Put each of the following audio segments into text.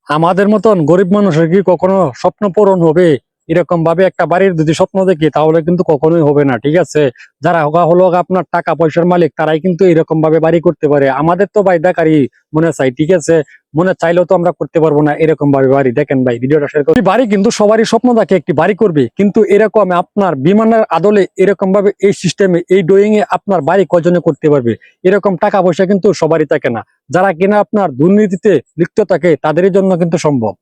আমাদের মতন গরিব মানুষের কি কখনো স্বপ্ন পূরণ হবে? এরকম ভাবে একটা বাড়ির যদি স্বপ্ন দেখি তাহলে কিন্তু কখনোই হবে না, ঠিক আছে? যারা হলো আপনার টাকা পয়সার মালিক তারাই কিন্তু এরকম ভাবে বাড়ি করতে পারে। আমাদের তো ভাই বেকারই মনে চাই, ঠিক আছে? মনে চাইলেও তো আমরা করতে পারবো না এরকম ভাবে বাড়ি। দেখেন ভাই, ভিডিওটা শেয়ার করি। বাড়ি কিন্তু সবারই স্বপ্ন থাকে একটি বাড়ি করবে, কিন্তু এরকম আপনার বিমানের আদলে এরকম ভাবে এই সিস্টেমে এই ড্রয়িং এ আপনার বাড়ি কজনে করতে পারবে? এরকম টাকা পয়সা কিন্তু সবারই থাকে না। যারা কিনা আপনার দুর্নীতিতে লিপ্ত থাকে তাদের জন্য কিন্তু সম্ভব।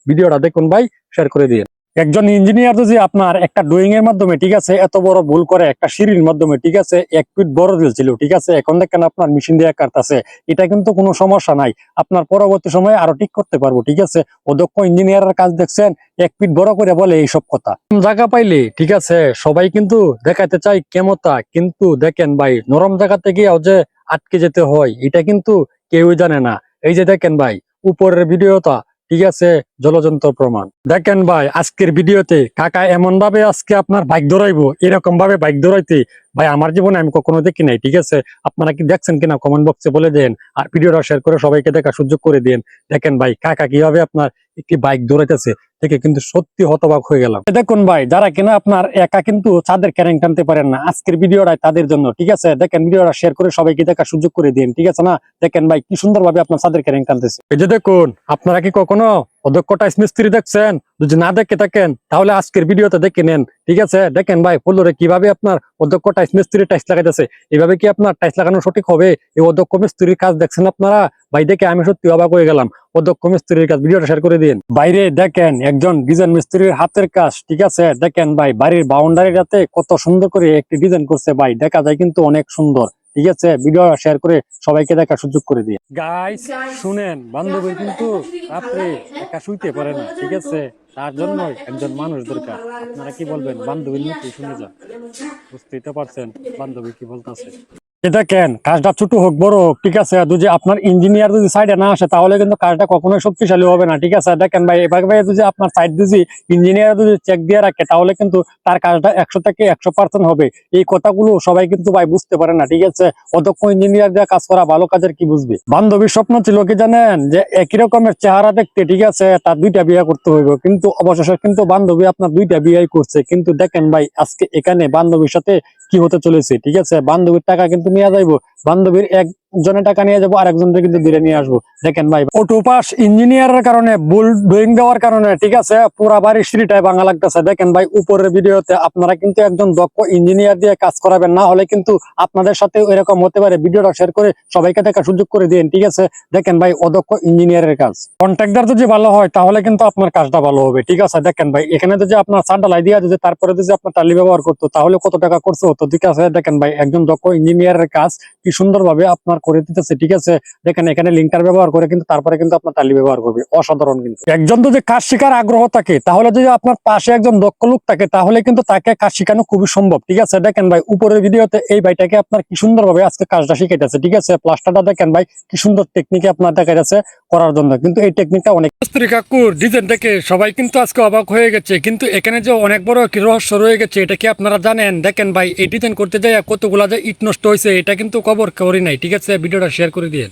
ভিডিওটা দেখুন ভাই, শেয়ার করে দিয়ে। একজন ইঞ্জিনিয়ার যদি আপনার একটা ড্রয়িং এর মাধ্যমে, ঠিক আছে, এত বড় ভুল করে একটা সিঁড়ির মাধ্যমে, ঠিক আছে, 1 ফিট বড় দিয়েছিল, ঠিক আছে, এখন দেখেন আপনার মেশিন দিয়ে কাটতেছে। এটা কিন্তু কোনো সমস্যা নাই, আপনার পরবর্তী সময়ে আরো ঠিক করতে পারবো, ঠিক আছে। অদক্ষ ইঞ্জিনিয়ারের কাজ দেখছেন, 1 ফিট বড় করে বলে এইসব কথা। জায়গা পাইলে, ঠিক আছে, সবাই কিন্তু দেখাতে চাই ক্ষমতা, কিন্তু দেখেন ভাই, নরম জায়গাতে গিয়েও যে আটকে যেতে হয় এটা কিন্তু কেউই জানে না। এই যে দেখেন ভাই, উপরের ভিডিওটা, ঠিক আছে, জলযন্ত্র প্রমাণ। দেখেন ভাই, আজকের ভিডিওতে কাকা এমন ভাবে আজকে আপনার বাইক ধরাইবো, এরকম ভাবে বাইক ধরাইতে ভাই আমার জীবনে আমি কখনো দেখি নাই, ঠিক আছে। আপনারা কি দেখছেন কিনা কমেন্ট বক্সে বলে দেন, আর ভিডিওটা শেয়ার করে সবাইকে দেখার সুযোগ করে দেন। দেখেন ভাই, কাকা কিভাবে আপনার একটি বাইক ধরাইতেছে, দেখে কিন্তু সত্যি হতবাক হয়ে গেলাম। দেখুন ভাই, যারা কিনা আপনার একা কিন্তু ছাদের ক্যারেং টানতে পারেন না, আজকের ভিডিওটা তাদের জন্য, ঠিক আছে। দেখেন, ভিডিওটা শেয়ার করে সবাইকে দেখার সুযোগ করে দিন, ঠিক আছে না? দেখেন ভাই, কি সুন্দর ভাবে আপনার ছাদের ক্যারেং টানতেছে। এই যে দেখুন, আপনারা কি কখনো অদক্ষ টাইস মিস্ত্রি দেখছেন? যদি না দেখে থাকেন তাহলে আজকের ভিডিওতে দেখে নেন, ঠিক আছে। দেখেন ভাই, ফুলরে কিভাবে আপনার অদক্ষ টাইস মিস্ত্রি টাইস লাগাইতেছে। এইভাবে কি আপনার টাইস লাগানো সঠিক হবে? এই অদক্ষ মিস্ত্রির কাজ দেখছেন আপনারা? ভাই দেখে আমি সত্যি অবাক হয়ে গেলাম। অদক্ষ মিস্ত্রির কাজ, ভিডিওটা শেয়ার করে দিন। বাইরে দেখেন একজন ডিজাইন মিস্ত্রির হাতের কাজ, ঠিক আছে। দেখেন ভাই, বাড়ির বাউন্ডারিটাতে কত সুন্দর করে একটি ডিজাইন করছে ভাই, দেখা যায় কিন্তু অনেক সুন্দর, ঠিক আছে। ভিডিও শেয়ার করে সবাইকে দেখার সুযোগ করে দিয়ে। গাইস শুনেন, বান্ধবী কিন্তু রাত্রে একা শুইতে পারে না, ঠিক আছে। তার জন্যই একজন মানুষ দরকার। আপনারা কি বলবেন? বান্ধবীর মুখে শুনে যান, বুঝতেই তো পারছেন বান্ধবী কি বলতেছে। দেখেন, কাজটা ছোট হোক বড় হোক, ঠিক আছে, যদি আপনার ইঞ্জিনিয়ার যদি সাইডে না আসে তাহলে কিন্তু কাজটা কখনোই শক্তিশালী হবে না, ঠিক আছে। দেখেন ভাই, এভাবে যদি আপনার সাইড যদি ইঞ্জিনিয়ার যদি চেক দিয়ে রাখে তাহলে কিন্তু তার কাজটা 100 থেকে 100% হবে। এই কথাগুলো সবাই কিন্তু ভাই বুঝতে পারে না, ঠিক আছে। অদক্ষ ইঞ্জিনিয়ার দিয়ে কাজ করা ভালো কাজের কি বুঝবে? বান্ধবীর স্বপ্ন ছিল কি জানেন? যে একই রকমের চেহারা দেখতে, ঠিক আছে, তার 2টা বিয়ে করতে হইব, কিন্তু অবশেষে কিন্তু বান্ধবী আপনার 2টা বিয়ে করছে। কিন্তু দেখেন ভাই, আজকে এখানে বান্ধবীর সাথে কি হতে চলেছে, ঠিক আছে। বান্ধবীর টাকা কিন্তু নিয়ে যাইবো, বান্ধবীর একজনের টাকা নিয়ে যাবো, আরেকজনকে কিন্তু ধীরে নিয়ে আসবো। দেখেন ভাই, অটোপাস ইঞ্জিনিয়ারের কারণে, বুল ড্রয়িং দেওয়ার কারণে, ঠিক আছে, পুরা বাড়ির সিঁড়িটাই ভাঙা লাগতেছে। দেখেন ভাই, উপরের ভিডিওতে আপনারা কিন্তু একজন দক্ষ ইঞ্জিনিয়ার দিয়ে কাজ করাবেন, না হলে কিন্তু আপনাদের সাথে এরকম হতে পারে। ভিডিওটা শেয়ার করে সবাইকে দেখার সুযোগ করে দিন, ঠিক আছে। দেখেন ভাই, অদক্ষ ইঞ্জিনিয়ারের কাজ। কন্ট্রাক্টর যদি ভালো হয় তাহলে কিন্তু আপনার কাজটা ভালো হবে, ঠিক আছে। দেখেন ভাই, এখানে যদি আপনার ছাদ ঢালাই দিয়ে যদি তারপরে যদি আপনার টালি ব্যবহার করতো তাহলে কত টাকা খরচ হতো, ঠিক আছে। দেখেন ভাই, একজন দক্ষ ইঞ্জিনিয়ারের কাজ কি সুন্দর ভাবে আপনার করে দিতেছে, ঠিক আছে। দেখেন, এখানে লিঙ্কটার ব্যবহার করে কিন্তু তারপরে কিন্তু আপনার টালি ব্যবহার করবে, অসাধারণ। কিন্তু একজন যদি কাজ শেখার আগ্রহ থাকে তাহলে যদি আপনার পাশে একজন দক্ষ লোক থাকে তাহলে কিন্তু তাকে কাজ শেখানো খুবই সম্ভব, ঠিক আছে। দেখেন ভাই, উপরের ভিডিওতে এই ভাইটাকে আপনার কি সুন্দর ভাবে আজকে কাজটা শিখাইতেছে, ঠিক আছে। প্লাস্টারটা দেখেন ভাই, কি সুন্দর টেকনিকে আপনার দেখাইতেছে করার জন্য, কিন্তু এই টেকনিকটা অনেক। কাকুর ডিজাইন দেখে সবাই কিন্তু আজকে অবাক হয়ে গেছে, কিন্তু এখানে যে অনেক বড় কি রহস্য রয়ে গেছে এটা কি আপনারা জানেন? দেখেন ভাই, এই ডিজাইন করতে যাই কতগুলা যে ইট নষ্ট হয়েছে এটা কিন্তু খবর করি নাই, ঠিক আছে। ভিডিওটা শেয়ার করে দিয়ে।